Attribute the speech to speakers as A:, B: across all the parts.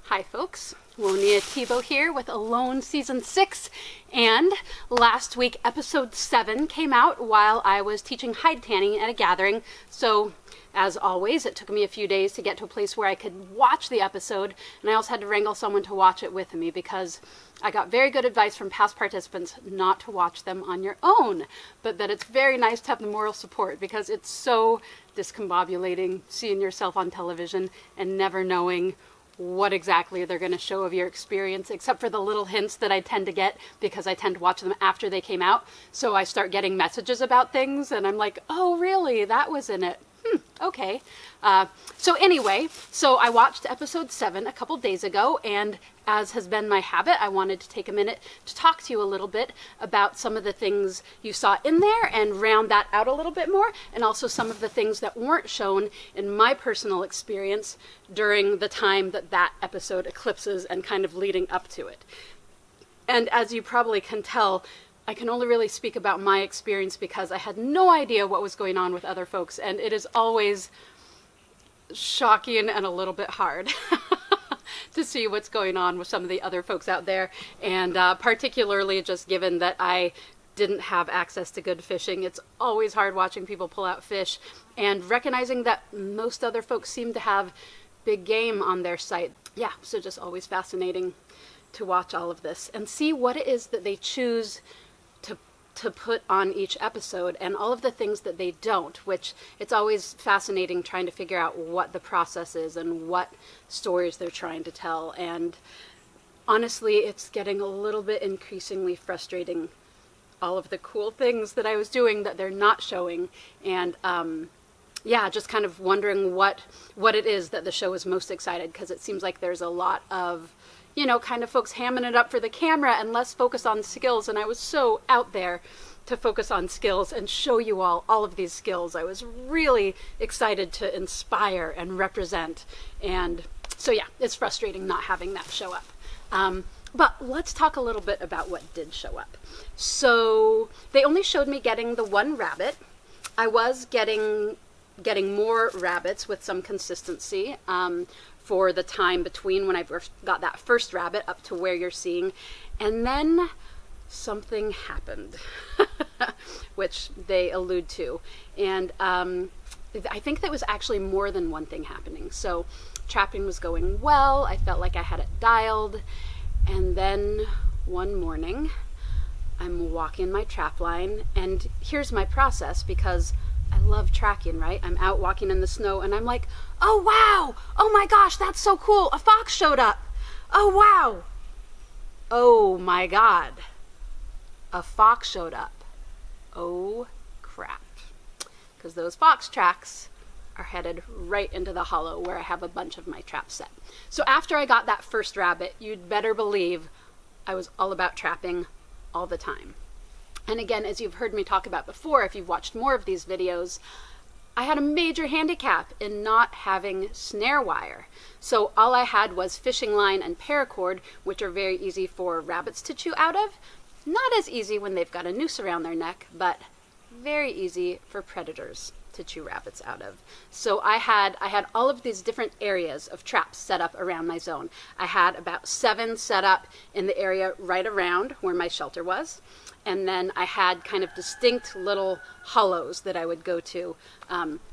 A: Hi folks, Woniya here with Alone Season 6, and last week episode 7 came out while I was teaching hide tanning at a gathering, so as always it took me a few days to get to a place where I could watch the episode, and I also had to wrangle someone to watch it with me because I got very good advice from past participants not to watch them on your own, but that it's very nice to have the moral support because it's so discombobulating seeing yourself on television and never knowing what exactly they're going to show of your experience, except for the little hints that I tend to get because I tend to watch them after they came out. So I start getting messages about things and I'm like, oh really, that was in it. Okay. So anyway, I watched episode 7 a couple days ago, and as has been my habit, I wanted to take a minute to talk to you a little bit about some of the things you saw in there and round that out a little bit more, and also some of the things that weren't shown in my personal experience during the time that that episode eclipses and kind of leading up to it. And as you probably can tell, I can only really speak about my experience because I had no idea what was going on with other folks, and it is always shocking and a little bit hard to see what's going on with some of the other folks out there, and particularly just given that I didn't have access to good fishing. It's always hard watching people pull out fish and recognizing that most other folks seem to have big game on their site. Yeah, so just always fascinating to watch all of this and see what it is that they choose to put on each episode and all of the things that they don't, which it's always fascinating trying to figure out what the process is and what stories they're trying to tell. And honestly, it's getting a little bit increasingly frustrating, all of the cool things that I was doing that they're not showing. And yeah, just kind of wondering what it is that the show is most excited, because it seems like there's a lot of, you know, kind of folks hamming it up for the camera and less focus on skills. And I was so out there to focus on skills and show you all of these skills. I was really excited to inspire and represent. And so yeah, it's frustrating not having that show up. But let's talk a little bit about what did show up. So they only showed me getting the one rabbit. I was getting more rabbits with some consistency for the time between when I got that first rabbit up to where you're seeing. And then something happened, which they allude to. And I think that was actually more than one thing happening. So trapping was going well. I felt like I had it dialed. And then one morning, I'm walking my trap line. And here's my process, because I love tracking, right? I'm out walking in the snow and I'm like, oh wow, oh my gosh, that's so cool, a fox showed up. Oh wow, oh my god, a fox showed up. Oh crap, because those fox tracks are headed right into the hollow where I have a bunch of my traps set. So after I got that first rabbit, you'd better believe I was all about trapping all the time. And again, as you've heard me talk about before, if you've watched more of these videos, I had a major handicap in not having snare wire. So all I had was fishing line and paracord, which are very easy for rabbits to chew out of. Not as easy when they've got a noose around their neck, but very easy for predators to chew rabbits out of. So I had all of these different areas of traps set up around my zone. I had about 7 set up in the area right around where my shelter was. And then I had kind of distinct little hollows that I would go to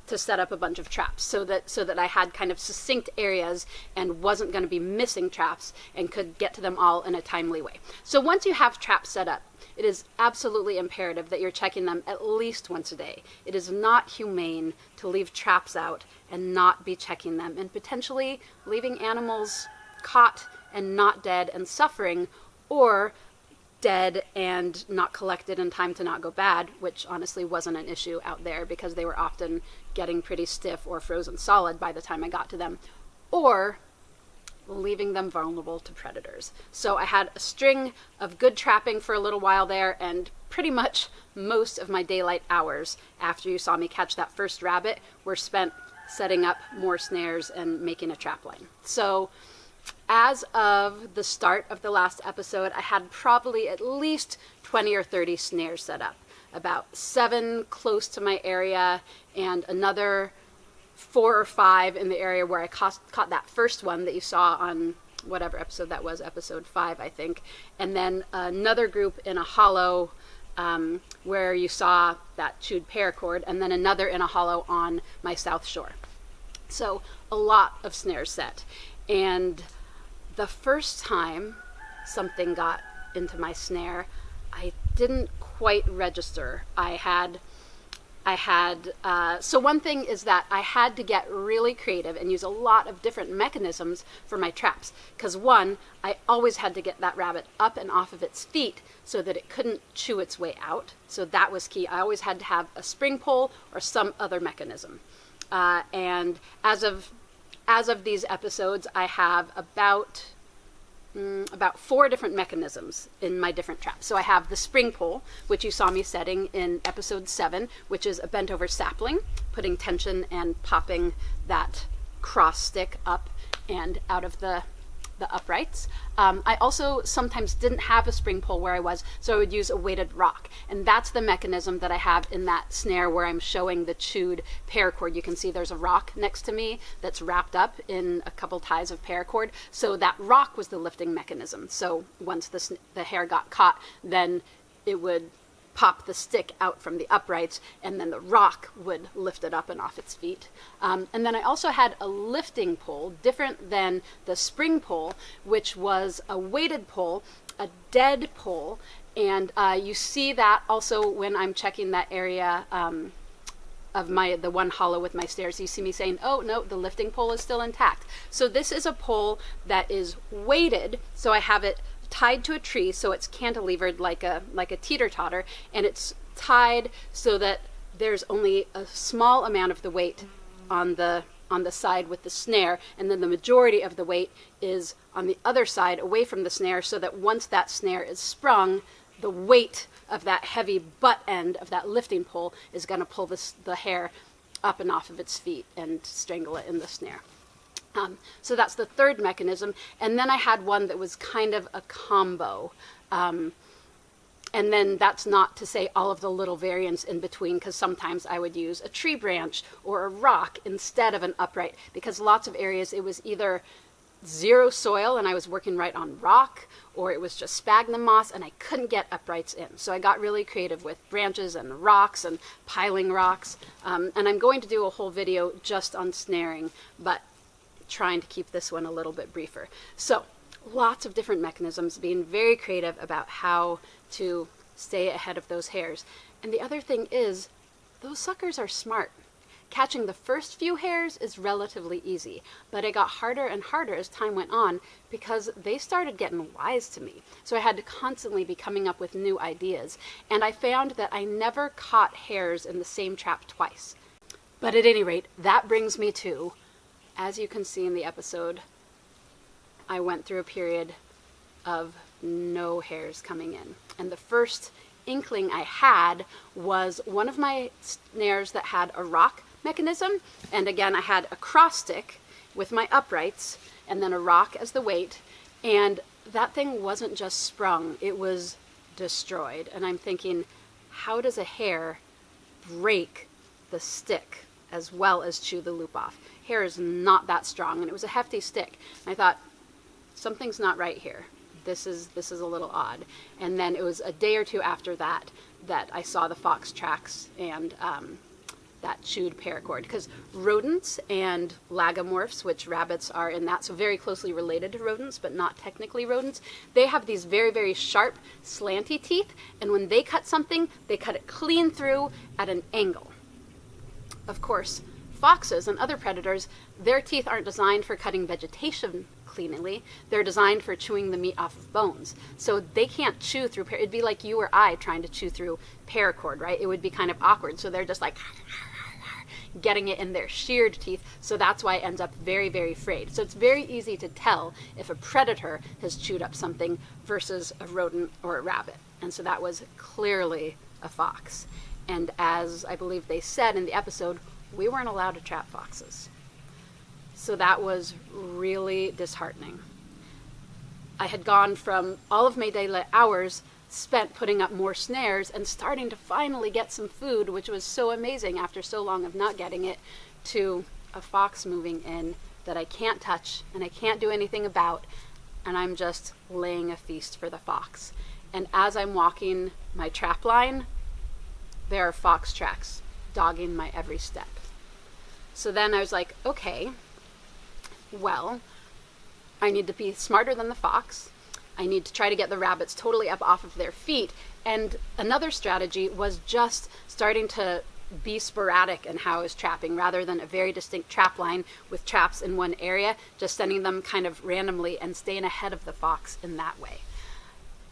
A: set up a bunch of traps, so that I had kind of succinct areas and wasn't going to be missing traps and could get to them all in a timely way. So once you have traps set up, it is absolutely imperative that you're checking them at least once a day. It is not humane to leave traps out and not be checking them, and potentially leaving animals caught and not dead and suffering, or dead and not collected in time to not go bad, which honestly wasn't an issue out there because they were often getting pretty stiff or frozen solid by the time I got to them, or leaving them vulnerable to predators. So I had a string of good trapping for a little while there, and pretty much most of my daylight hours after you saw me catch that first rabbit were spent setting up more snares and making a trap line. So as of the start of the last episode, I had probably at least 20 or 30 snares set up. About 7 close to my area and another 4 or 5 in the area where I caught that first one that you saw on whatever episode that was, episode 5, I think. And then another group in a hollow where you saw that chewed paracord, and then another in a hollow on my south shore. So a lot of snares set. And the first time something got into my snare, I didn't quite register. So one thing is that I had to get really creative and use a lot of different mechanisms for my traps. Because one, I always had to get that rabbit up and off of its feet so that it couldn't chew its way out. So that was key. I always had to have a spring pole or some other mechanism. And as of these episodes, I have about 4 different mechanisms in my different traps. So I have the spring pole, which you saw me setting in episode 7, which is a bent over sapling, putting tension and popping that cross stick up and out of the uprights. I also sometimes didn't have a spring pole where I was, so I would use a weighted rock. And that's the mechanism that I have in that snare where I'm showing the chewed paracord. You can see there's a rock next to me that's wrapped up in a couple ties of paracord. So that rock was the lifting mechanism. So once the hair got caught, then it would pop the stick out from the uprights, and then the rock would lift it up and off its feet. And then I also had a lifting pole, different than the spring pole, which was a weighted pole, a dead pole. And you see that also when I'm checking that area of the one hollow with my stairs. You see me saying, oh no, the lifting pole is still intact. So this is a pole that is weighted, so I have it tied to a tree, so it's cantilevered like a teeter-totter, and it's tied so that there's only a small amount of the weight on the side with the snare, and then the majority of the weight is on the other side away from the snare, so that once that snare is sprung, the weight of that heavy butt end of that lifting pole is going to pull the hair up and off of its feet and strangle it in the snare. So that's the third mechanism. And then I had one that was kind of a combo. And then that's not to say all of the little variants in between, because sometimes I would use a tree branch or a rock instead of an upright, because lots of areas it was either zero soil and I was working right on rock, or it was just sphagnum moss and I couldn't get uprights in. So I got really creative with branches and rocks and piling rocks. And I'm going to do a whole video just on snaring, but trying to keep this one a little bit briefer. So lots of different mechanisms, being very creative about how to stay ahead of those hairs. And the other thing is, those suckers are smart. Catching the first few hairs is relatively easy, but it got harder and harder as time went on because they started getting wise to me. So I had to constantly be coming up with new ideas. And I found that I never caught hairs in the same trap twice. But at any rate, that brings me to, as you can see in the episode, I went through a period of no hairs coming in. And the first inkling I had was one of my snares that had a rock mechanism. And again, I had a cross stick with my uprights and then a rock as the weight. And that thing wasn't just sprung, it was destroyed. And I'm thinking, how does a hair break the stick as well as chew the loop off? Hair is not that strong, and it was a hefty stick. And I thought, something's not right here. This is a little odd. And then it was a day or two after that I saw the fox tracks and that chewed paracord. Because rodents and lagomorphs, which rabbits are in that, so very closely related to rodents, but not technically rodents, they have these very, very sharp, slanty teeth, and when they cut something, they cut it clean through at an angle. Of course, foxes and other predators, their teeth aren't designed for cutting vegetation cleanly. They're designed for chewing the meat off of bones. So they can't chew through, it'd be like you or I trying to chew through paracord, right? It would be kind of awkward. So they're just like getting it in their sheared teeth. So that's why it ends up very, very frayed. So it's very easy to tell if a predator has chewed up something versus a rodent or a rabbit. And so that was clearly a fox. And as I believe they said in the episode, we weren't allowed to trap foxes. So that was really disheartening. I had gone from all of my daylight hours spent putting up more snares and starting to finally get some food, which was so amazing after so long of not getting it, to a fox moving in that I can't touch and I can't do anything about, and I'm just laying a feast for the fox. And as I'm walking my trap line, there are fox tracks dogging my every step. So then I was like, okay, well, I need to be smarter than the fox. I need to try to get the rabbits totally up off of their feet. And another strategy was just starting to be sporadic in how I was trapping, rather than a very distinct trap line with traps in one area, just sending them kind of randomly and staying ahead of the fox in that way.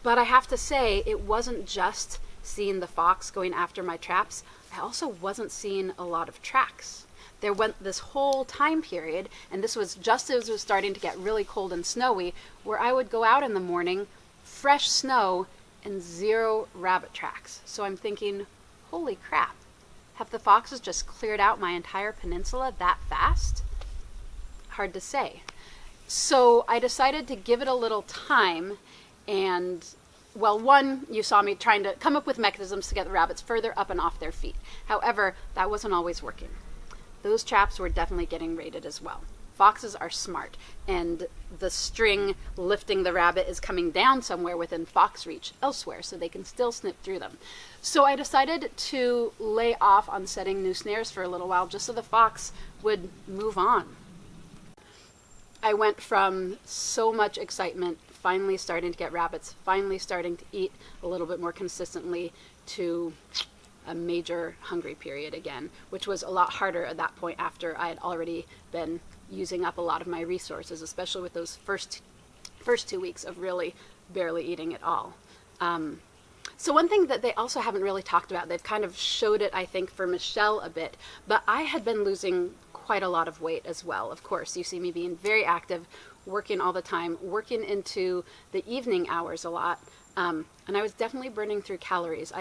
A: But I have to say, it wasn't just seeing the fox going after my traps. I also wasn't seeing a lot of tracks. There went this whole time period, and this was just as it was starting to get really cold and snowy, where I would go out in the morning, fresh snow, and 0 rabbit tracks. So I'm thinking, holy crap, have the foxes just cleared out my entire peninsula that fast? Hard to say. So I decided to give it a little time, and well, one, you saw me trying to come up with mechanisms to get the rabbits further up and off their feet. However, that wasn't always working. Those traps were definitely getting raided as well. Foxes are smart, and the string lifting the rabbit is coming down somewhere within fox reach elsewhere, so they can still snip through them. So I decided to lay off on setting new snares for a little while, just so the fox would move on. I went from so much excitement, finally starting to get rabbits, finally starting to eat a little bit more consistently, to a major hungry period again, which was a lot harder at that point after I had already been using up a lot of my resources, especially with those first 2 weeks of really barely eating at all. So one thing that they also haven't really talked about, they've kind of showed it, I think, for Michelle a bit, but I had been losing quite a lot of weight as well. Of course, you see me being very active, working all the time, working into the evening hours a lot. And I was definitely burning through calories.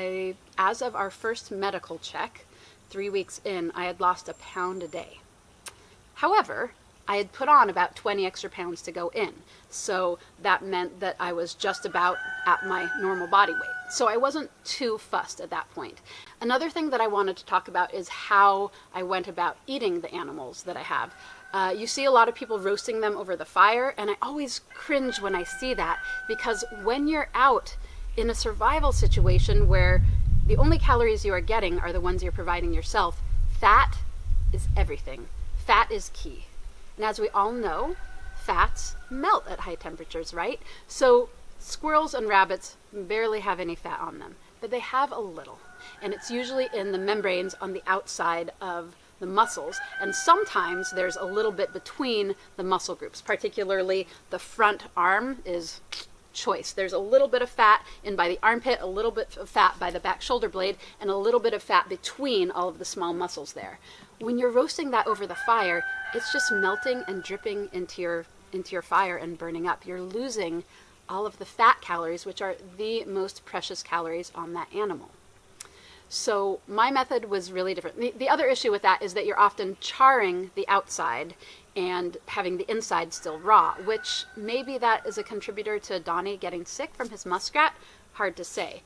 A: As of our first medical check, 3 weeks in, I had lost 1 pound a day. However, I had put on about 20 extra pounds to go in. So that meant that I was just about at my normal body weight. So I wasn't too fussed at that point. Another thing that I wanted to talk about is how I went about eating the animals that I have. You see a lot of people roasting them over the fire, and I always cringe when I see that, because when you're out in a survival situation where the only calories you are getting are the ones you're providing yourself, fat is everything. Fat is key. And as we all know, fats melt at high temperatures, right? So squirrels and rabbits barely have any fat on them, but they have a little. And it's usually in the membranes on the outside of the muscles, and sometimes there's a little bit between the muscle groups, particularly the front arm is choice. There's a little bit of fat in by the armpit, a little bit of fat by the back shoulder blade, and a little bit of fat between all of the small muscles there. When you're roasting that over the fire, it's just melting and dripping into your fire and burning up. You're losing all of the fat calories, which are the most precious calories on that animal. So my method was really different. The other issue with that is that you're often charring the outside and having the inside still raw, which maybe that is a contributor to Donnie getting sick from his muskrat. Hard to say.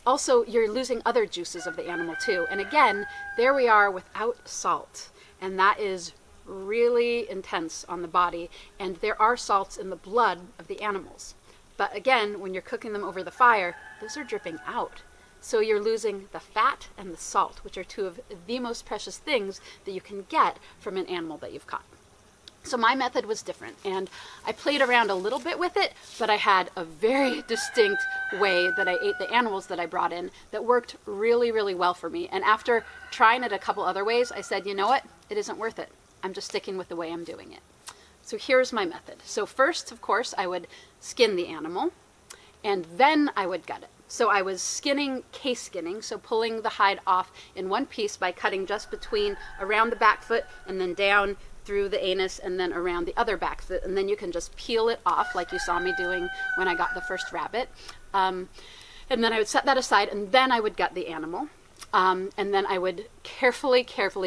A: Also, you're losing other juices of the animal too. And again, there we are without salt. And that is really intense on the body. And there are salts in the blood of the animals. But again, when you're cooking them over the fire, those are dripping out. So you're losing the fat and the salt, which are two of the most precious things that you can get from an animal that you've caught. So my method was different, and I played around a little bit with it, but I had a very distinct way that I ate the animals that I brought in that worked really, really well for me. And after trying it a couple other ways, I said, you know what? It isn't worth it. I'm just sticking with the way I'm doing it. So here's my method. So first, of course, I would skin the animal, and then I would gut it. So I was skinning, case skinning, so pulling the hide off in one piece by cutting just between around the back foot and then down through the anus and then around the other back foot. And then you can just peel it off like you saw me doing when I got the first rabbit. And then I would set that aside, and then I would gut the animal. And then I would carefully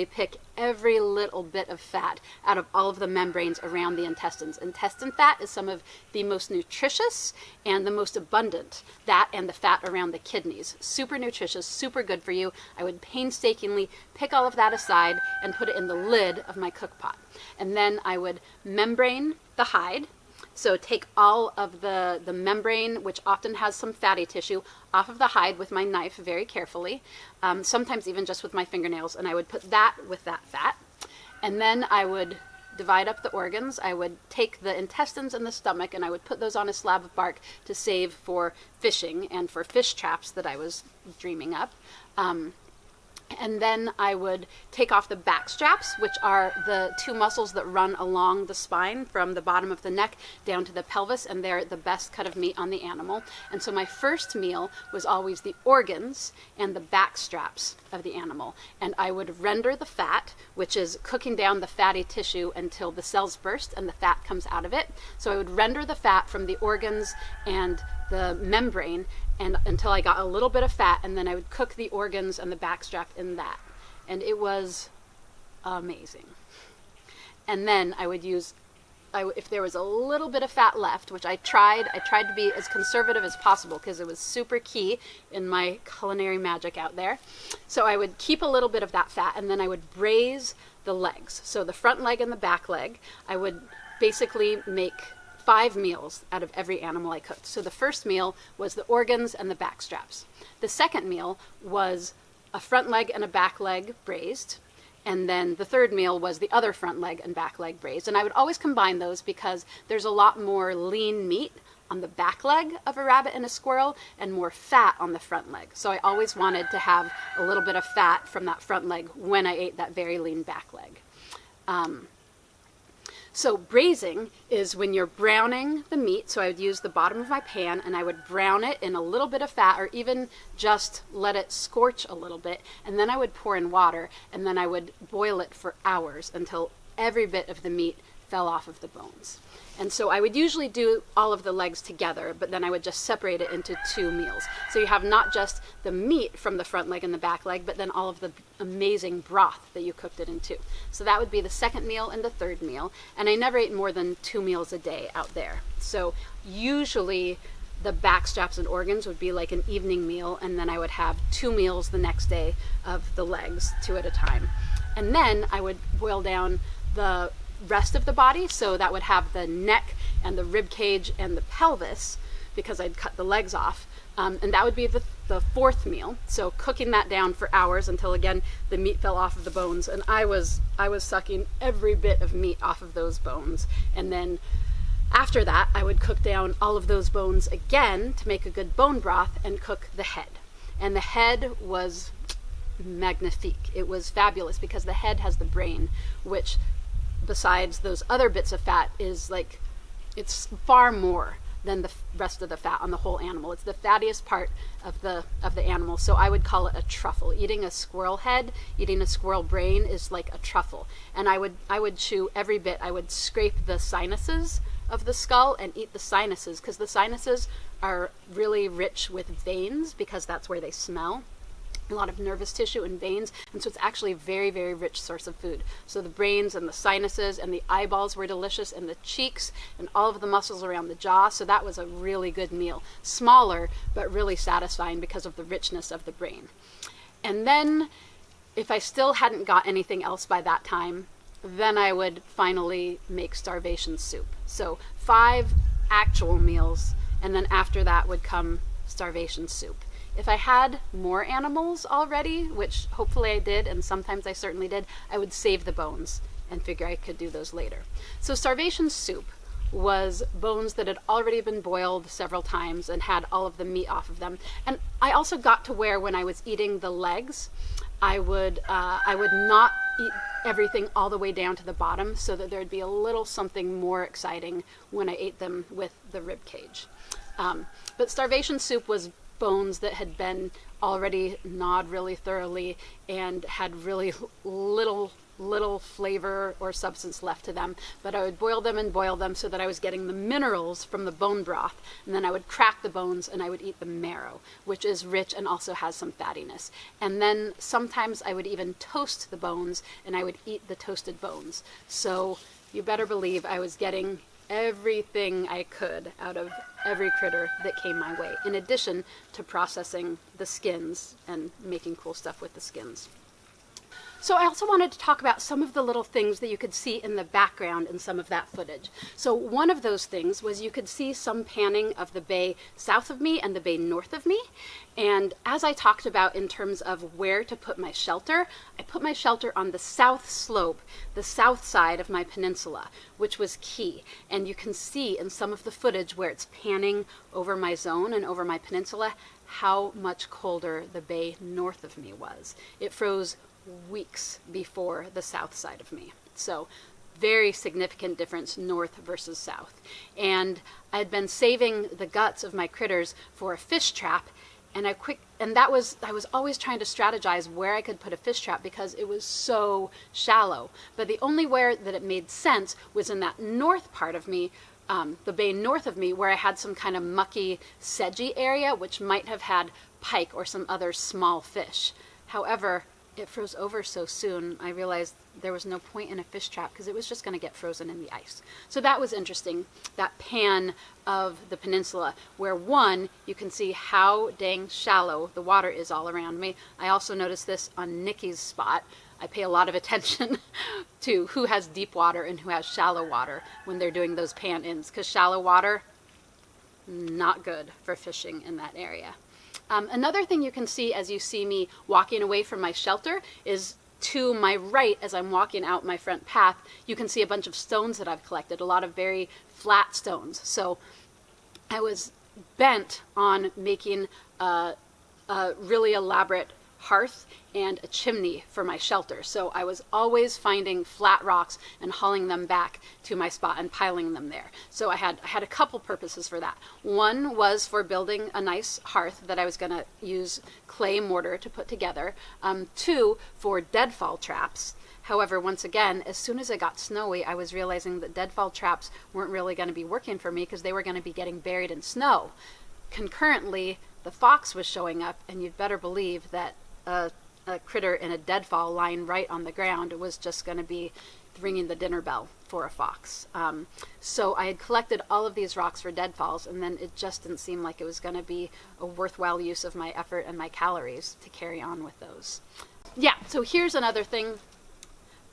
A: pick every little bit of fat out of all of the membranes around the intestines. Intestine fat is some of the most nutritious and the most abundant. That and the fat around the kidneys. Super nutritious, super good for you. I would painstakingly pick all of that aside and put it in the lid of my cook pot. And then I would membrane the hide. So take all of the membrane, which often has some fatty tissue, off of the hide with my knife very carefully, sometimes even just with my fingernails, and I would put that with that fat. And then I would divide up the organs. I would take the intestines and the stomach and I would put those on a slab of bark to save for fishing and for fish traps that I was dreaming up. And then I would take off the back straps, which are the two muscles that run along the spine from the bottom of the neck down to the pelvis, and they're the best cut of meat on the animal. And so my first meal was always the organs and the back straps of the animal. And I would render the fat, which is cooking down the fatty tissue until the cells burst and the fat comes out of it. So I would render the fat from the organs and the membrane and until I got a little bit of fat, and then I would cook the organs and the backstrap in that. And it was amazing. And then I would use, if there was a little bit of fat left, which I tried to be as conservative as possible because it was super key in my culinary magic out there. So I would keep a little bit of that fat, and then I would braise the legs. So the front leg and the back leg, I would basically make 5 meals out of every animal I cooked. So the first meal was the organs and the back straps. The second meal was a front leg and a back leg braised. And then the third meal was the other front leg and back leg braised. And I would always combine those because there's a lot more lean meat on the back leg of a rabbit and a squirrel and more fat on the front leg. So I always wanted to have a little bit of fat from that front leg when I ate that very lean back leg. So braising is when you're browning the meat. So I would use the bottom of my pan and I would brown it in a little bit of fat, or even just let it scorch a little bit. And then I would pour in water, and then I would boil it for hours until every bit of the meat fell off of the bones. And so I would usually do all of the legs together, but then I would just separate it into 2 meals. So you have not just the meat from the front leg and the back leg, but then all of the amazing broth that you cooked it into. So that would be the second meal and the third meal. And I never ate more than 2 meals a day out there. So usually the back straps and organs would be like an evening meal, and then I would have 2 meals the next day of the legs, 2 at a time. And then I would boil down the rest of the body, so that would have the neck and the rib cage and the pelvis, because I'd cut the legs off, and that would be the 4th meal. So cooking that down for hours until again the meat fell off of the bones, and I was sucking every bit of meat off of those bones. And then after that I would cook down all of those bones again to make a good bone broth and cook the head. And the head was magnifique. It was fabulous because the head has the brain, which besides those other bits of fat is like, it's far more than the rest of the fat on the whole animal. It's the fattiest part of the animal. So I would call it a truffle. Eating a squirrel head, eating a squirrel brain is like a truffle. And I would chew every bit. I would scrape the sinuses of the skull and eat the sinuses, because the sinuses are really rich with veins, because that's where they smell. A lot of nervous tissue and veins, and so it's actually a very, very rich source of food. So the brains and the sinuses and the eyeballs were delicious, and the cheeks and all of the muscles around the jaw. So that was a really good meal. Smaller, but really satisfying because of the richness of the brain. And then if I still hadn't got anything else by that time, then I would finally make starvation soup. So 5 actual meals, and then after that would come starvation soup. If I had more animals already, which hopefully I did, and sometimes I certainly did, I would save the bones and figure I could do those later. So starvation soup was bones that had already been boiled several times and had all of the meat off of them. And I also got to where when I was eating the legs, I would not eat everything all the way down to the bottom, so that there'd be a little something more exciting when I ate them with the rib cage. But starvation soup was bones that had been already gnawed really thoroughly and had really little little flavor or substance left to them, but I would boil them and boil them so that I was getting the minerals from the bone broth, and then I would crack the bones and I would eat the marrow, which is rich and also has some fattiness. And then sometimes I would even toast the bones and I would eat the toasted bones. So you better believe I was getting everything I could out of every critter that came my way, in addition to processing the skins and making cool stuff with the skins. So I also wanted to talk about some of the little things that you could see in the background in some of that footage. So one of those things was you could see some panning of the bay south of me and the bay north of me. And as I talked about in terms of where to put my shelter, I put my shelter on the south slope, the south side of my peninsula, which was key. And you can see in some of the footage where it's panning over my zone and over my peninsula how much colder the bay north of me was. It froze weeks before the south side of me. So very significant difference north versus south. And I had been saving the guts of my critters for a fish trap, and I was always trying to strategize where I could put a fish trap because it was so shallow. But the only where that it made sense was in that north part of me, the bay north of me, where I had some kind of mucky, sedgy area, which might have had pike or some other small fish. However, it froze over so soon, I realized there was no point in a fish trap because it was just going to get frozen in the ice. So that was interesting, that pan of the peninsula, where one, you can see how dang shallow the water is all around me. I also noticed this on Nikki's spot. I pay a lot of attention to who has deep water and who has shallow water when they're doing those pan-ins, because shallow water, not good for fishing in that area. Another thing you can see as you see me walking away from my shelter is to my right, as I'm walking out my front path, you can see a bunch of stones that I've collected, a lot of very flat stones. So I was bent on making a really elaborate hearth and a chimney for my shelter. So I was always finding flat rocks and hauling them back to my spot and piling them there. So I had a couple purposes for that. One was for building a nice hearth that I was going to use clay mortar to put together. Two, for deadfall traps. However, once again, as soon as it got snowy, I was realizing that deadfall traps weren't really going to be working for me because they were going to be getting buried in snow. Concurrently, the fox was showing up, and you'd better believe that a critter in a deadfall lying right on the ground was just going to be ringing the dinner bell for a fox. So I had collected all of these rocks for deadfalls, and then it just didn't seem like it was going to be a worthwhile use of my effort and my calories to carry on with those. Yeah, so here's another thing,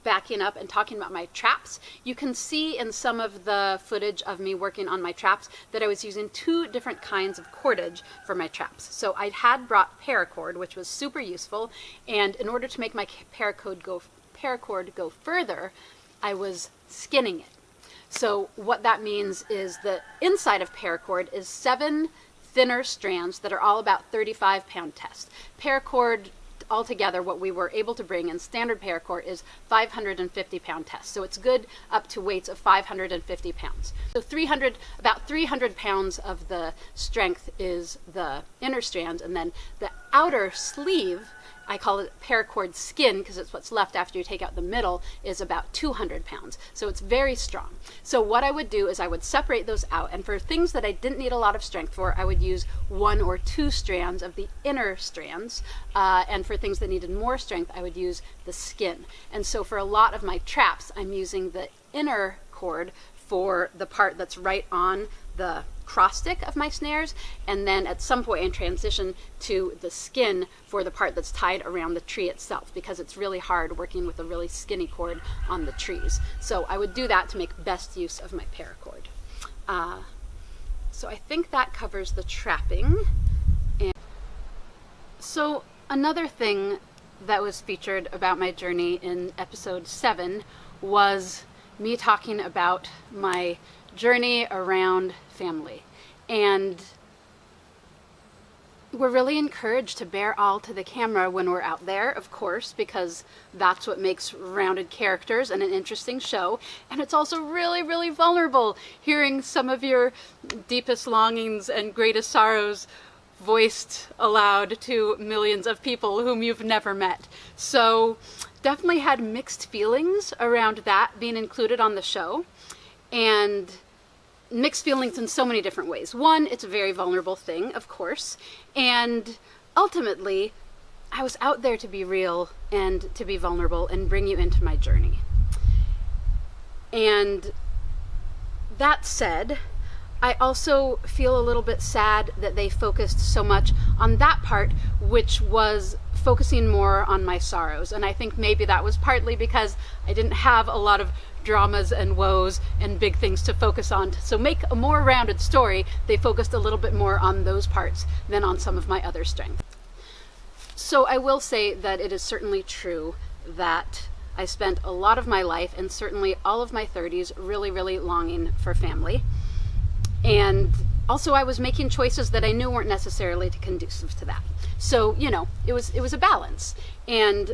A: backing up and talking about my traps. You can see in some of the footage of me working on my traps that I was using two different kinds of cordage for my traps. So I had brought paracord, which was super useful, and in order to make my paracord go further, I was skinning it. So what that means is the inside of paracord is 7 thinner strands that are all about 35-pound test. Paracord altogether, what we were able to bring in standard paracord is 550-pound test. So it's good up to weights of 550 pounds. So about 300 pounds of the strength is the inner strand, and then the outer sleeve, I call it paracord skin because it's what's left after you take out the middle, is about 200 pounds. So it's very strong. So what I would do is I would separate those out, and for things that I didn't need a lot of strength for, I would use 1 or 2 strands of the inner strands, and for things that needed more strength, I would use the skin. And so for a lot of my traps, I'm using the inner cord for the part that's right on the cross stick of my snares, and then at some point in transition to the skin for the part that's tied around the tree itself, because it's really hard working with a really skinny cord on the trees. So I would do that to make best use of my paracord. So I think that covers the trapping. And so another thing that was featured about my journey in episode 7 was me talking about my journey around family. And we're really encouraged to bear all to the camera when we're out there, of course, because that's what makes rounded characters and an interesting show. And it's also really, really vulnerable hearing some of your deepest longings and greatest sorrows voiced aloud to millions of people whom you've never met. So definitely had mixed feelings around that being included on the show, and mixed feelings in so many different ways. One, it's a very vulnerable thing, of course, and ultimately, I was out there to be real and to be vulnerable and bring you into my journey. And that said, I also feel a little bit sad that they focused so much on that part, which was focusing more on my sorrows. And I think maybe that was partly because I didn't have a lot of dramas and woes and big things to focus on. So make a more rounded story, they focused a little bit more on those parts than on some of my other strengths. So I will say that it is certainly true that I spent a lot of my life, and certainly all of my 30s, really, really longing for family. And also I was making choices that I knew weren't necessarily conducive to that. So, you know, it was a balance. And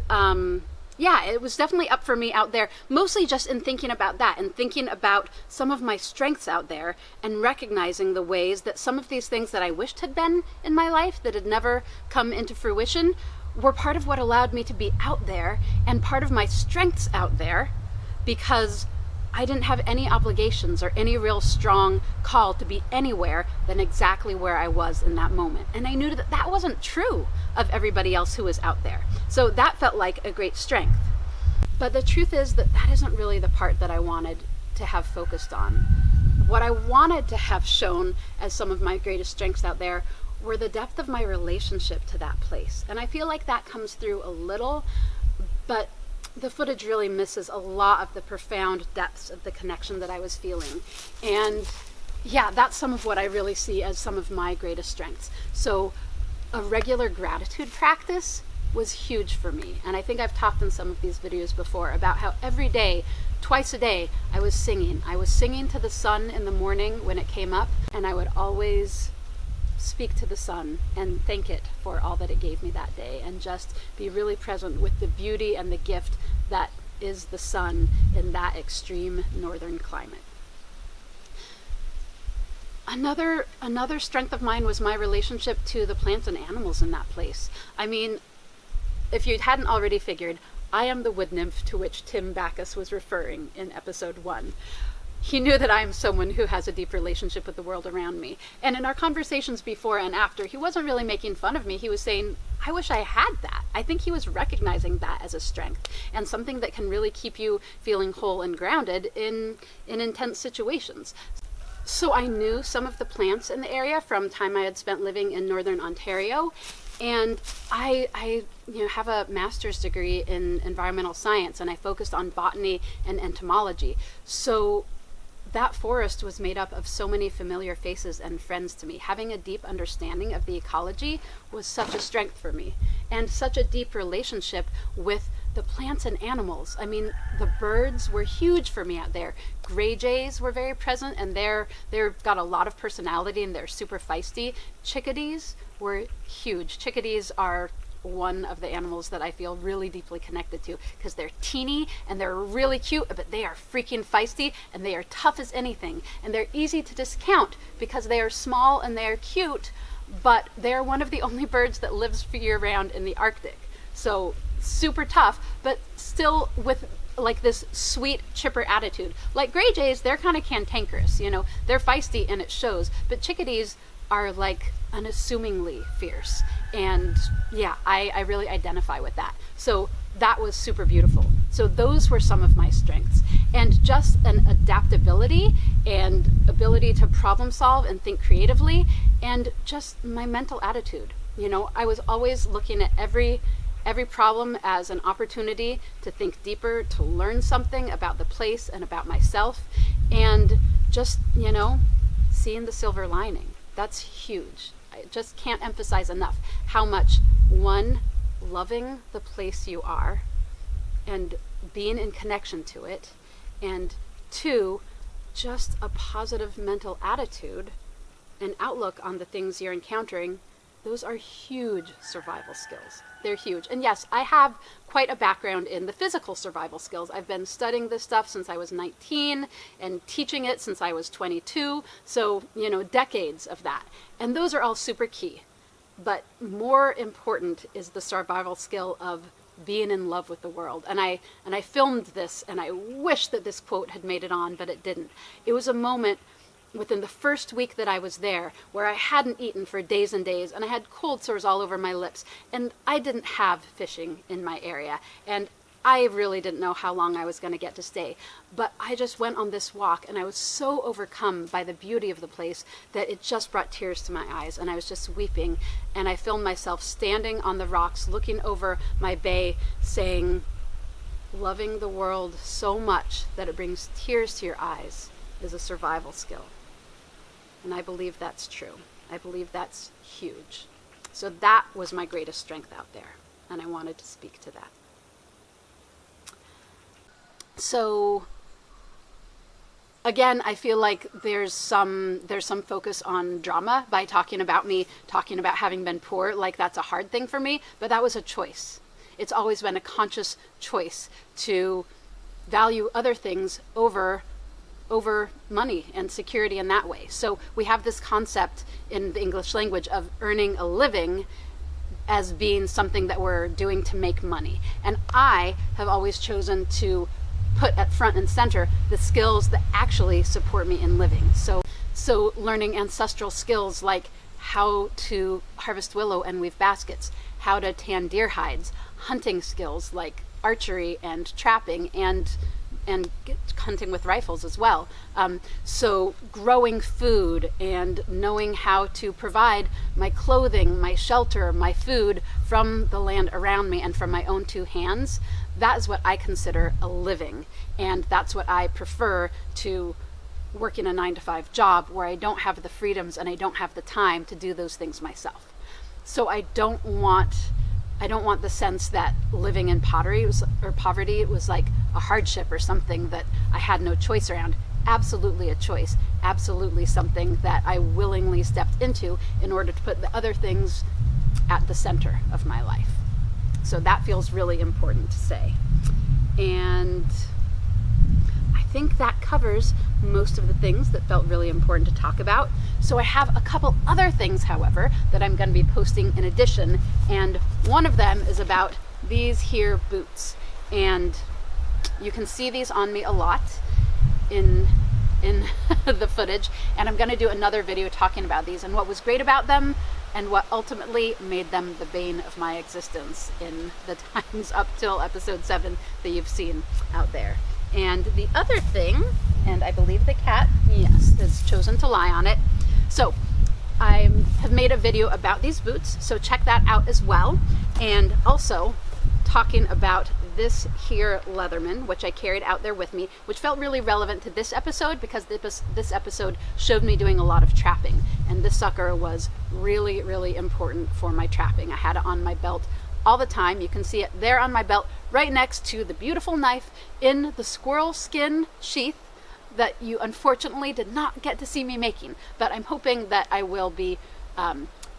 A: yeah, it was definitely up for me out there, mostly just in thinking about that and thinking about some of my strengths out there and recognizing the ways that some of these things that I wished had been in my life that had never come into fruition were part of what allowed me to be out there and part of my strengths out there, because I didn't have any obligations or any real strong call to be anywhere than exactly where I was in that moment. And I knew that that wasn't true of everybody else who was out there. So that felt like a great strength. But the truth is that that isn't really the part that I wanted to have focused on. What I wanted to have shown as some of my greatest strengths out there were the depth of my relationship to that place. And I feel like that comes through a little, but the footage really misses a lot of the profound depths of the connection that I was feeling. And yeah, that's some of what I really see as some of my greatest strengths. So a regular gratitude practice was huge for me. And I think I've talked in some of these videos before about how every day, twice a day, I was singing. I was singing to the sun in the morning when it came up, and I would always speak to the sun and thank it for all that it gave me that day, and just be really present with the beauty and the gift that is the sun in that extreme northern climate. Another strength of mine was my relationship to the plants and animals in that place. I mean, if you hadn't already figured, I am the wood nymph to which Tim Backus was referring in episode 1. He knew that I am someone who has a deep relationship with the world around me. And in our conversations before and after, he wasn't really making fun of me. He was saying, I wish I had that. I think he was recognizing that as a strength and something that can really keep you feeling whole and grounded in intense situations. So I knew some of the plants in the area from time I had spent living in northern Ontario. And I have a master's degree in environmental science, and I focused on botany and entomology. So that forest was made up of so many familiar faces and friends to me. Having a deep understanding of the ecology was such a strength for me, and such a deep relationship with the plants and animals. I mean, the birds were huge for me out there. Gray jays were very present, and they've got a lot of personality and they're super feisty. Chickadees were huge. Chickadees are one of the animals that I feel really deeply connected to, because they're teeny and they're really cute, but they are freaking feisty and they are tough as anything, and they're easy to discount because they are small and they are cute, but they're one of the only birds that lives year-round in the Arctic. So super tough, but still with like this sweet, chipper attitude. Like gray jays, they're kind of cantankerous, you know, they're feisty and it shows, but chickadees are like unassumingly fierce. And yeah, I really identify with that. So that was super beautiful. So those were some of my strengths, and just an adaptability and ability to problem solve and think creatively, and just my mental attitude. You know, I was always looking at every problem as an opportunity to think deeper, to learn something about the place and about myself, and just, you know, seeing the silver lining. That's huge. I just can't emphasize enough how much, one, loving the place you are and being in connection to it, and two, just a positive mental attitude and outlook on the things you're encountering. Those are huge survival skills. They're huge. And yes, I have quite a background in the physical survival skills. I've been studying this stuff since I was 19 and teaching it since I was 22. So, you know, decades of that. And those are all super key. But more important is the survival skill of being in love with the world. And I filmed this, and I wish that this quote had made it on, but it didn't. It was a moment within the first week that I was there where I hadn't eaten for days and days, and I had cold sores all over my lips, and I didn't have fishing in my area, and I really didn't know how long I was going to get to stay. But I just went on this walk, and I was so overcome by the beauty of the place that it just brought tears to my eyes, and I was just weeping. And I filmed myself standing on the rocks, looking over my bay, saying, loving the world so much that it brings tears to your eyes is a survival skill. And I believe that's true. I believe that's huge. So that was my greatest strength out there, and I wanted to speak to that. So again, I feel like there's some focus on drama by talking about having been poor, like that's a hard thing for me, but that was a choice. It's always been a conscious choice to value other things over money and security in that way. So we have this concept in the English language of earning a living as being something that we're doing to make money. And I have always chosen to put at front and center the skills that actually support me in living. So learning ancestral skills like how to harvest willow and weave baskets, how to tan deer hides, hunting skills like archery and trapping, and hunting with rifles as well. So growing food and knowing how to provide my clothing, my shelter, my food from the land around me and from my own two hands, that is what I consider a living. And that's what I prefer to working a 9-to-5 job where I don't have the freedoms and I don't have the time to do those things myself. So I don't want the sense that living in poverty was like a hardship or something that I had no choice around. Absolutely a choice. Absolutely something that I willingly stepped into in order to put the other things at the center of my life. So that feels really important to say. And I think that covers most of the things that felt really important to talk about. So I have a couple other things, however, that I'm going to be posting in addition, and one of them is about these here boots. And you can see these on me a lot in the footage, and I'm going to do another video talking about these and what was great about them and what ultimately made them the bane of my existence in the times up till episode 7 that you've seen out there. And the other thing, and I believe the cat, yes, has chosen to lie on it. So I have made a video about these boots, so check that out as well. And also talking about this here Leatherman, which I carried out there with me, which felt really relevant to this episode because this episode showed me doing a lot of trapping. And this sucker was really, really important for my trapping. I had it on my belt all the time. You can see it there on my belt right next to the beautiful knife in the squirrel skin sheath that you unfortunately did not get to see me making, but I'm hoping that I will be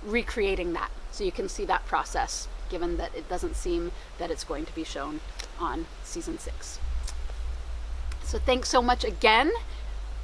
A: recreating that so you can see that process, given that it doesn't seem that it's going to be shown on season 6. So thanks so much again.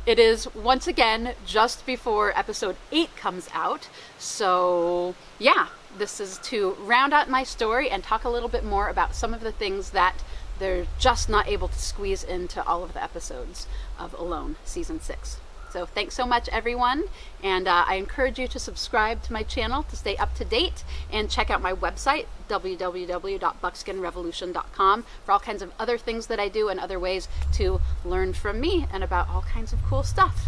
A: It is once again just before episode 8 comes out, so yeah, this is to round out my story and talk a little bit more about some of the things that they're just not able to squeeze into all of the episodes of Alone season 6. So thanks so much, everyone, and I encourage you to subscribe to my channel to stay up to date, and check out my website, www.buckskinrevolution.com, for all kinds of other things that I do and other ways to learn from me and about all kinds of cool stuff.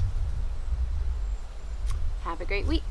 A: Have a great week.